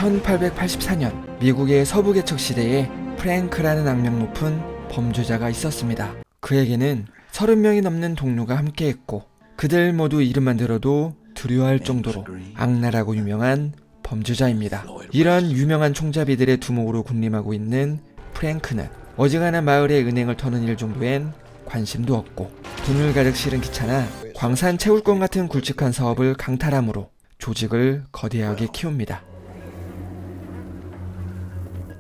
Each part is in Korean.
1884년 미국의 서부 개척 시대에 프랭크라는 악명 높은 범죄자가 있었습니다. 그에게는 30명이 넘는 동료가 함께했고 그들 모두 이름만 들어도 두려워할 정도로 악랄하고 유명한 범죄자입니다. 이런 유명한 총잡이들의 두목으로 군림하고 있는 프랭크는 어지간한 마을에 은행을 터는 일 정도엔 관심도 없고 돈을 가득 실은 기차나 광산 채굴권 같은 굵직한 사업을 강탈함으로 조직을 거대하게 키웁니다.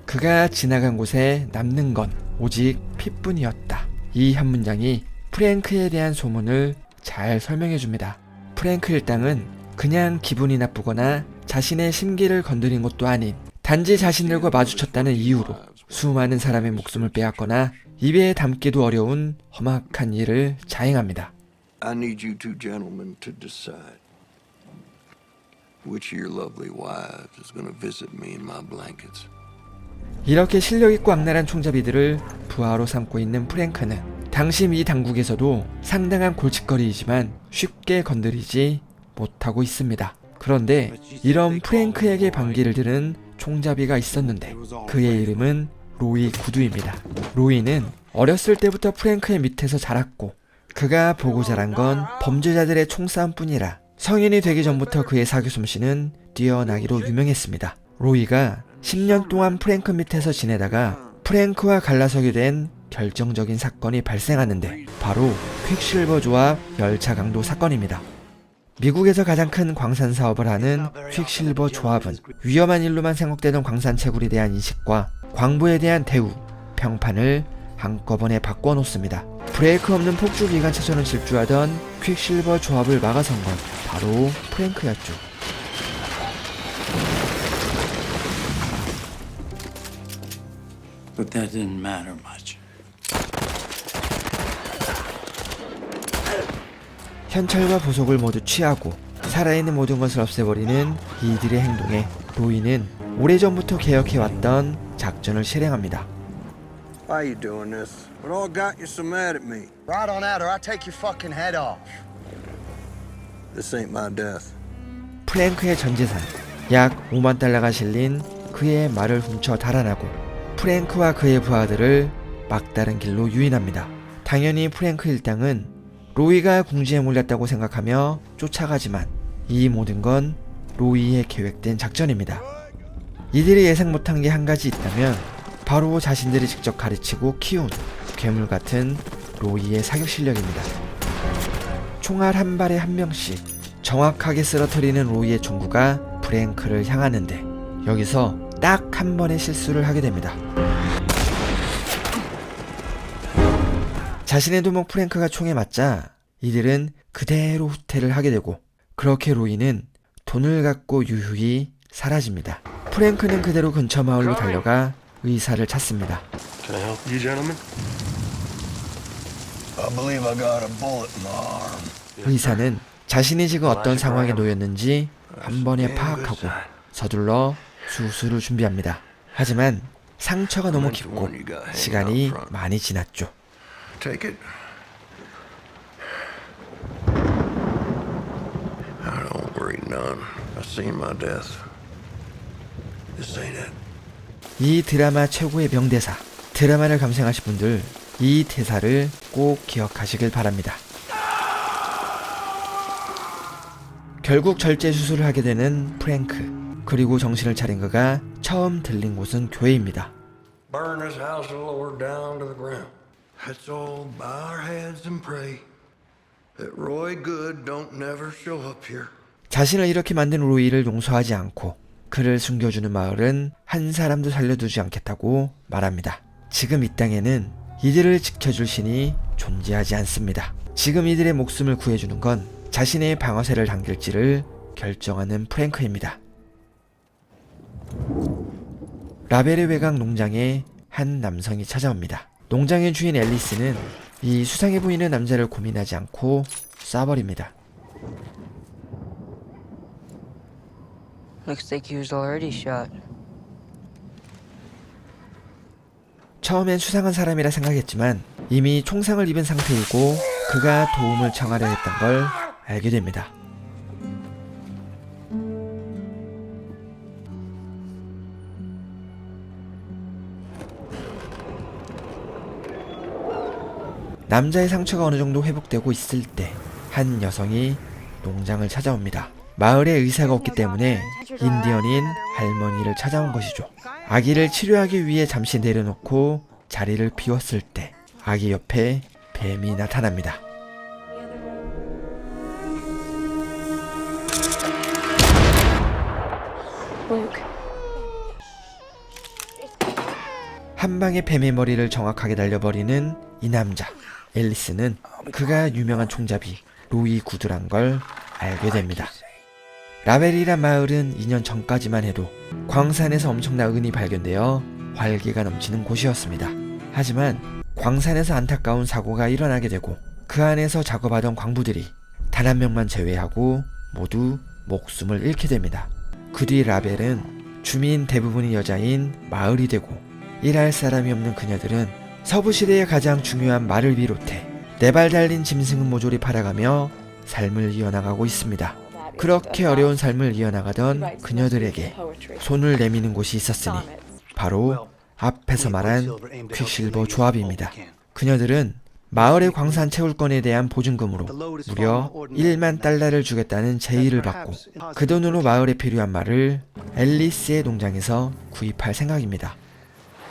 그가 지나간 곳에 남는 건 오직 피뿐이었다. 이 한 문장이 프랭크에 대한 소문을 잘 설명해줍니다. 프랭크 일당은 그냥 기분이 나쁘거나 자신의 심기를 건드린 것도 아닌 단지 자신들과 마주쳤다는 이유로 수많은 사람의 목숨을 빼앗거나 입에 담기도 어려운 험악한 일을 자행합니다. I need you two gentlemen to decide which of your lovely wives is going to visit me in my blankets. 이렇게 실력있고 악랄한 총잡이들을 부하로 삼고 있는 프랭크는 당시 미 당국에서도 상당한 골칫거리이지만 쉽게 건드리지 못하고 있습니다. 그런데 이런 프랭크에게 반기를 들은 총잡이가 있었는데 그의 이름은 로이 구두입니다. 로이는 어렸을 때부터 프랭크의 밑에서 자랐고 그가 보고 자란 건 범죄자들의 총싸움뿐이라 성인이 되기 전부터 그의 사교 솜씨는 뛰어나기로 유명했습니다. 로이가 10년 동안 프랭크 밑에서 지내다가 프랭크와 갈라서게 된 결정적인 사건이 발생하는데 바로 퀵실버 조합 열차 강도 사건입니다. 미국에서 가장 큰 광산 사업을 하는 퀵실버 조합은 위험한 일로만 생각되던 광산 채굴에 대한 인식과 광부에 대한 대우, 평판을 한꺼번에 바꿔놓습니다. 브레이크 없는 폭주 기관차처럼 질주하던 퀵실버 조합을 막아선 건 바로 프랭크였죠. But that didn't matter much. 현찰과 보석을 모두 취하고 살아있는 모든 것을 없애버리는 이들의 행동에 로이는 오래전부터 계획해왔던 작전을 실행합니다. Why you doing this? What all got you so mad at me? Right on out or I take your fucking head off. This ain't my death. 프랭크의 전 재산 약 5만 달러가 실린 그의 말을 훔쳐 달아나고 프랭크와 그의 부하들을 막다른 길로 유인합니다. 당연히 프랭크 일당은 로이가 궁지에 몰렸다고 생각하며 쫓아가지만 이 모든 건 로이의 계획된 작전입니다. 이들이 예상 못한 게 한 가지 있다면 바로 자신들이 직접 가르치고 키운 괴물 같은 로이의 사격 실력입니다. 총알 한 발에 한 명씩 정확하게 쓰러뜨리는 로이의 총구가 프랭크를 향하는데 여기서 딱 한 번의 실수를 하게 됩니다. 자신의 두목 프랭크가 총에 맞자 이들은 그대로 후퇴를 하게 되고 그렇게 로이는 돈을 갖고 유유히 사라집니다. 프랭크는 그대로 근처 마을로 달려가 의사를 찾습니다. Can I help you, gentlemen? I believe I got a bullet in my arm. 의사는 자신이 지금 어떤 상황에 놓였는지 한 번에 파악하고 서둘러 수술을 준비합니다. 하지만 상처가 너무 깊고 시간이 많이 지났죠. Take it. Don't worry none. I've seen my death. This ain't it. 이 드라마 최고의 명대사, 드라마를 감상하신 분들 이 대사를 꼭 기억하시길 바랍니다. 결국 절제 수술을 하게 되는 프랭크. 그리고 정신을 차린 그가 처음 들린 곳은 교회입니다. Burn this house of the Lord down to the ground. Let's all bow our heads and pray that Roy Good don't never show up here. 자신을 이렇게 만든 로이를 용서하지 않고 그를 숨겨주는 마을은 한 사람도 살려두지 않겠다고 말합니다. 지금 이 땅에는 이들을 지켜줄 신이 존재하지 않습니다. 지금 이들의 목숨을 구해주는 건 자신의 방아쇠를 당길지를 결정하는 프랭크입니다. 라벨의 외곽 농장에 한 남성이 찾아옵니다. 농장의 주인 앨리스는 이 수상해 보이는 남자를 고민하지 않고 쏴버립니다. Looks like he was already shot. 처음엔 수상한 사람이라 생각했지만 이미 총상을 입은 상태이고 그가 도움을 청하려 했던 걸 알게 됩니다. 남자의 상처가 어느 정도 회복되고 있을 때 한 여성이 농장을 찾아옵니다. 마을에 의사가 없기 때문에 인디언인 할머니를 찾아온 것이죠. 아기를 치료하기 위해 잠시 내려놓고 자리를 비웠을 때 아기 옆에 뱀이 나타납니다. Luke. 한 방에 뱀의 머리를 정확하게 날려버리는 이 남자. 앨리스는 그가 유명한 총잡이 로이 구드란 걸 알게 됩니다. 라벨이란 마을은 2년 전까지만 해도 광산에서 엄청난 은이 발견되어 활기가 넘치는 곳이었습니다. 하지만 광산에서 안타까운 사고가 일어나게 되고 그 안에서 작업하던 광부들이 단 한 명만 제외하고 모두 목숨을 잃게 됩니다. 그 뒤 라벨은 주민 대부분이 여자인 마을이 되고 일할 사람이 없는 그녀들은 서부시대의 가장 중요한 말을 비롯해 4발 달린 짐승은 모조리 팔아가며 삶을 이어나가고 있습니다. 그렇게 어려운 삶을 이어나가던 그녀들에게 손을 내미는 곳이 있었으니 바로 앞에서 말한 퀵실버 조합입니다. 그녀들은 마을의 광산 채울권에 대한 보증금으로 무려 1만 달러를 주겠다는 제의를 받고 그 돈으로 마을에 필요한 말을 앨리스의 농장에서 구입할 생각입니다.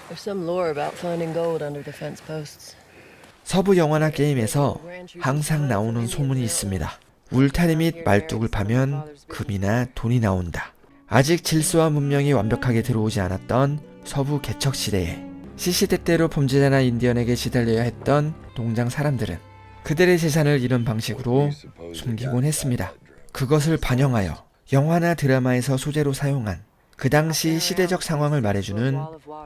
There's some lore about finding gold under the fence posts. 서부 영화나 게임에서 항상 나오는 소문이 있습니다. 울타리 및 말뚝을 파면 금이나 돈이 나온다. 아직 질서와 문명이 완벽하게 들어오지 않았던 서부 개척 시대에 시시때때로 범죄자나 인디언에게 시달려야 했던 농장 사람들은 그들의 재산을 이런 방식으로 숨기곤 했습니다. 그것을 반영하여 영화나 드라마에서 소재로 사용한 그 당시 시대적 상황을 말해주는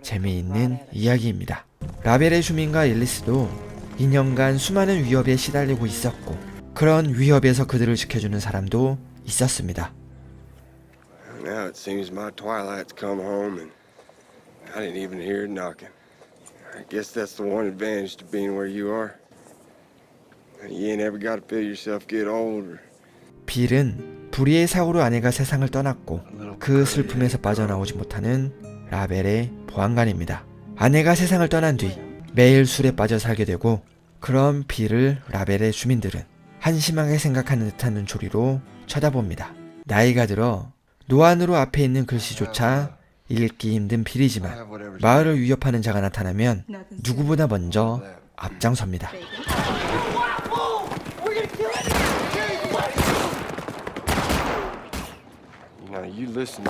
재미있는 이야기입니다. 라벨의 주민과 앨리스도 2년간 수많은 위협에 시달리고 있었고 그런 위협에서 그들을 지켜주는 사람도 있었습니다. Now it seems my twilight's come home and I didn't even hear it knocking. I guess that's the one advantage to being where you are. You ain't ever got to feel yourself get older. 빌은 불의의 사고로 아내가 세상을 떠났고 그 슬픔에서 빠져나오지 못하는 라벨의 보안관입니다. 아내가 세상을 떠난 뒤 매일 술에 빠져 살게 되고 그런 빌을 라벨의 주민들은 한심하게 생각하는 듯한 눈초리로 쳐다봅니다. 나이가 들어 노안으로 앞에 있는 글씨조차 읽기 힘든 빌이지만 마을을 위협하는 자가 나타나면 누구보다 먼저 앞장섭니다. Now you listen.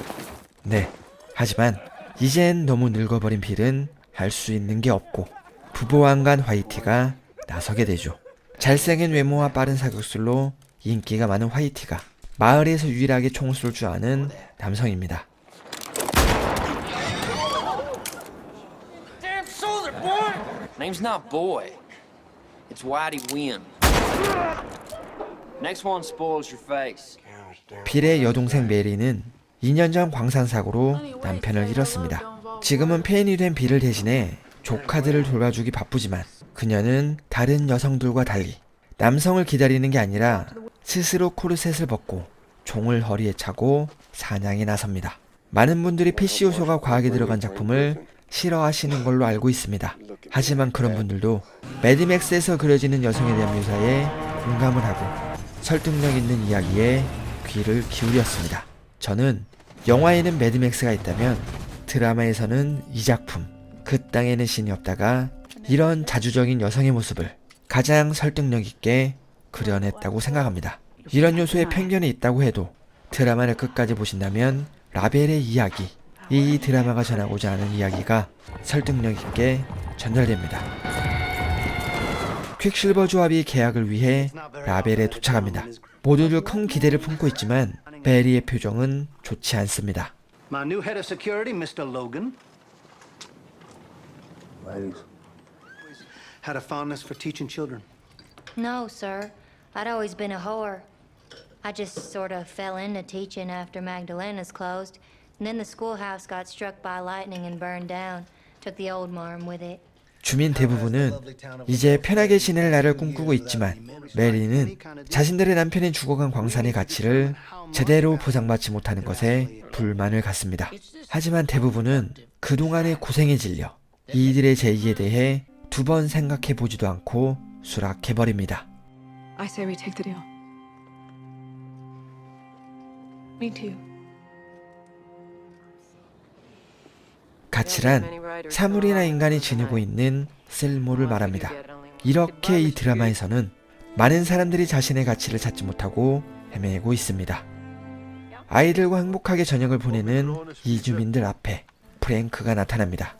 네, 하지만 이젠 너무 늙어버린 빌은 할 수 있는 게 없고 부보안관 화이티가 나서게 되죠. 잘생긴 외모와 빠른 사격술로 인기가 많은 화이티가 마을에서 유일하게 총을 쏠 줄 아는 남성입니다. Name's not Boy. It's Whitey Wynn. Next one spoils your face. 빌의 여동생 메리는 2년 전 광산 사고로 남편을 잃었습니다. 지금은 폐인이 된 빌을 대신해 조카들을 돌봐주기 바쁘지만 그녀는 다른 여성들과 달리 남성을 기다리는 게 아니라 스스로 코르셋을 벗고 총을 허리에 차고 사냥에 나섭니다. 많은 분들이 PC 요소가 과하게 들어간 작품을 싫어하시는 걸로 알고 있습니다. 하지만 그런 분들도 매드맥스에서 그려지는 여성에 대한 묘사에 공감을 하고 설득력 있는 이야기에 귀를 기울였습니다. 저는 영화에는 매드맥스가 있다면 드라마에서는 이 작품 그 땅에는 신이 없다가 이런 자주적인 여성의 모습을 가장 설득력 있게 그려냈다고 생각합니다. 이런 요소에 편견이 있다고 해도 드라마를 끝까지 보신다면 라벨의 이야기, 이 드라마가 전하고자 하는 이야기가 설득력 있게 전달됩니다. 퀵실버 조합이 계약을 위해 라벨에 도착합니다. 모두들 큰 기대를 품고 있지만 베리의 표정은 좋지 않습니다. My new head of security, Mr. Logan, Ladies. had a fondness for teaching children. No, sir. I'd always been a whore. I just sort of fell into teaching after Magdalena's closed, and then the schoolhouse got struck by lightning and burned down. Took the old marm with it. 주민 대부분은 이제 편하게 지낼 날을 꿈꾸고 있지만 메리는 자신들의 남편이 죽어간 광산의 가치를 제대로 보상받지 못하는 것에 불만을 갖습니다. 하지만 대부분은 그동안의 고생에 질려 이들의 제의에 대해 두 번 생각해 보지도 않고 수락해버립니다. I say we take the deal. Me too. 가치란 사물이나 인간이 지니고 있는 쓸모를 말합니다. 이렇게 이 드라마에서는 많은 사람들이 자신의 가치를 찾지 못하고 헤매고 있습니다. 아이들과 행복하게 저녁을 보내는 이주민들 앞에 프랭크가 나타납니다.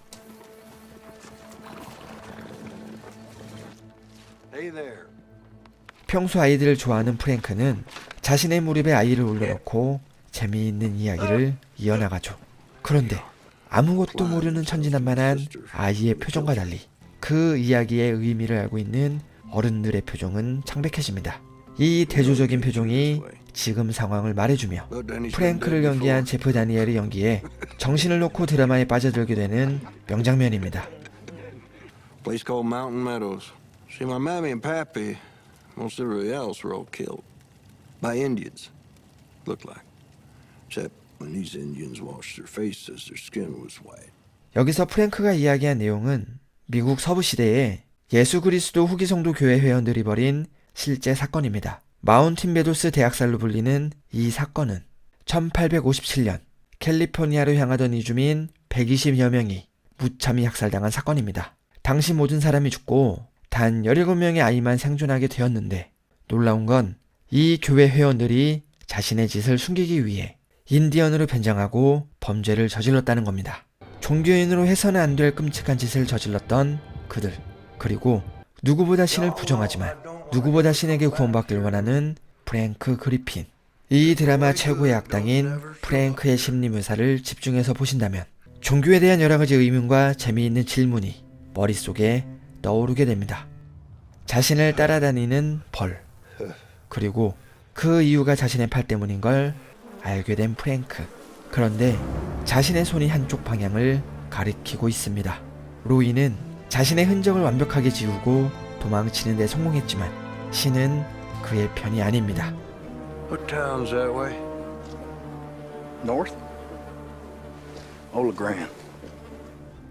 Hey there. 평소 아이들을 좋아하는 프랭크는 자신의 무릎에 아이를 올려놓고 재미있는 이야기를 이어나가죠. 그런데 아무것도 모르는 천진난만한 아이의 표정과 달리 그 이야기의 의미를 알고 있는 어른들의 표정은 창백해집니다. 이 대조적인 표정이 지금 상황을 말해주며 프랭크를 연기한 제프 다니엘의 연기에 정신을 놓고 드라마에 빠져들게 되는 명장면입니다. Place called Mountain Meadows. See, my mammy and pappy, most everybody else were all killed by Indians. Looked like, except when these Indians washed their faces, their skin was white. 여기서 프랭크가 이야기한 내용은 미국 서부 시대에 예수 그리스도 후기 성도 교회 회원들이 벌인 실제 사건입니다. 마운틴 메도스 대학살로 불리는 이 사건은 1857년 캘리포니아로 향하던 이주민 120여 명이 무참히 학살당한 사건입니다. 당시 모든 사람이 죽고 단 17명의 아이만 생존하게 되었는데 놀라운 건 이 교회 회원들이 자신의 짓을 숨기기 위해 인디언으로 변장하고 범죄를 저질렀다는 겁니다. 종교인으로 해서는 안 될 끔찍한 짓을 저질렀던 그들, 그리고 누구보다 신을 부정하지만 누구보다 신에게 구원받길 원하는 프랭크 그리핀. 이 드라마 최고의 악당인 프랭크의 심리 묘사를 집중해서 보신다면 종교에 대한 여러 가지 의문과 재미있는 질문이 머릿속에 떠오르게 됩니다. 자신을 따라다니는 벌, 그리고 그 이유가 자신의 팔 때문인 걸 알게 된 프랭크. 그런데 자신의 손이 한쪽 방향을 가리키고 있습니다. 로이는 자신의 흔적을 완벽하게 지우고 도망치는 데 성공했지만 신은 그의 편이 아닙니다. What town's that way? North? Ola Grande.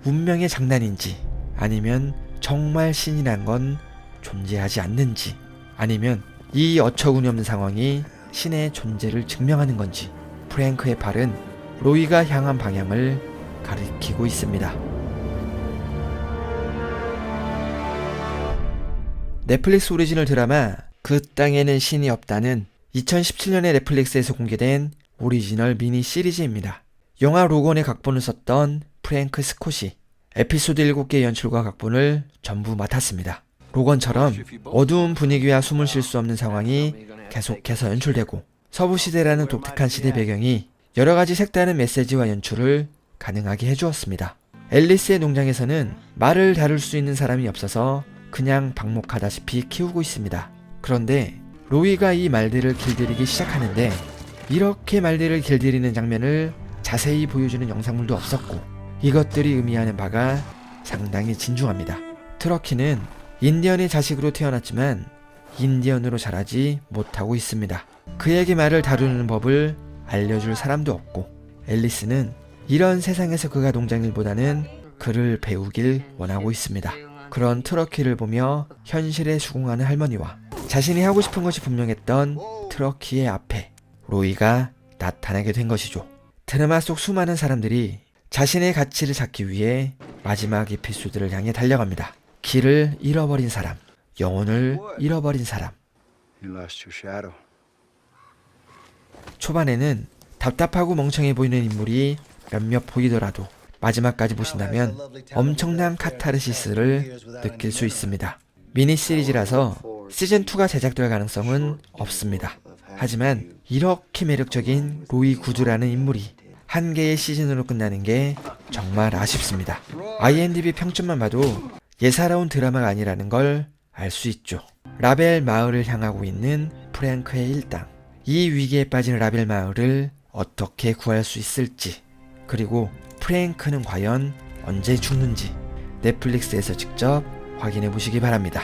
운명의 장난인지 아니면 정말 신이란 건 존재하지 않는지 아니면 이 어처구니없는 상황이 신의 존재를 증명하는 건지 프랭크의 팔은 로이가 향한 방향을 가리키고 있습니다. 넷플릭스 오리지널 드라마 그 땅에는 신이 없다는 2017년에 넷플릭스에서 공개된 오리지널 미니 시리즈입니다. 영화 로건의 각본을 썼던 프랭크 스콧이 에피소드 7개 연출과 각본을 전부 맡았습니다. 로건처럼 어두운 분위기와 숨을 쉴 수 없는 상황이 계속해서 연출되고 서부시대라는 독특한 시대 배경이 여러가지 색다른 메시지와 연출을 가능하게 해주었습니다. 앨리스의 농장에서는 말을 다룰 수 있는 사람이 없어서 그냥 방목하다시피 키우고 있습니다. 그런데 로이가 이 말들을 길들이기 시작하는데 이렇게 말들을 길들이는 장면을 자세히 보여주는 영상물도 없었고 이것들이 의미하는 바가 상당히 진중합니다. 트러키는 인디언의 자식으로 태어났지만 인디언으로 자라지 못하고 있습니다. 그에게 말을 다루는 법을 알려줄 사람도 없고 앨리스는 이런 세상에서 그가 농장일보다는 그를 배우길 원하고 있습니다. 그런 트러키를 보며 현실에 수긍하는 할머니와 자신이 하고 싶은 것이 분명했던 트러키의 앞에 로이가 나타나게 된 것이죠. 드라마 속 수많은 사람들이 자신의 가치를 찾기 위해 마지막 에피소드를 향해 달려갑니다. 길을 잃어버린 사람, 영혼을 잃어버린 사람. You lost your shadow. 초반에는 답답하고 멍청해 보이는 인물이 몇몇 보이더라도 마지막까지 보신다면 엄청난 카타르시스를 느낄 수 있습니다. 미니 시리즈라서 시즌2가 제작될 가능성은 없습니다. 하지만 이렇게 매력적인 로이 구드라는 인물이 한 개의 시즌으로 끝나는 게 정말 아쉽습니다. IMDb 평점만 봐도 예사로운 드라마가 아니라는 걸 알 수 있죠. 라벨 마을을 향하고 있는 프랭크의 일당. 이 위기에 빠진 라벨 마을을 어떻게 구할 수 있을지, 그리고 프랭크는 과연 언제 죽는지 넷플릭스에서 직접 확인해 보시기 바랍니다.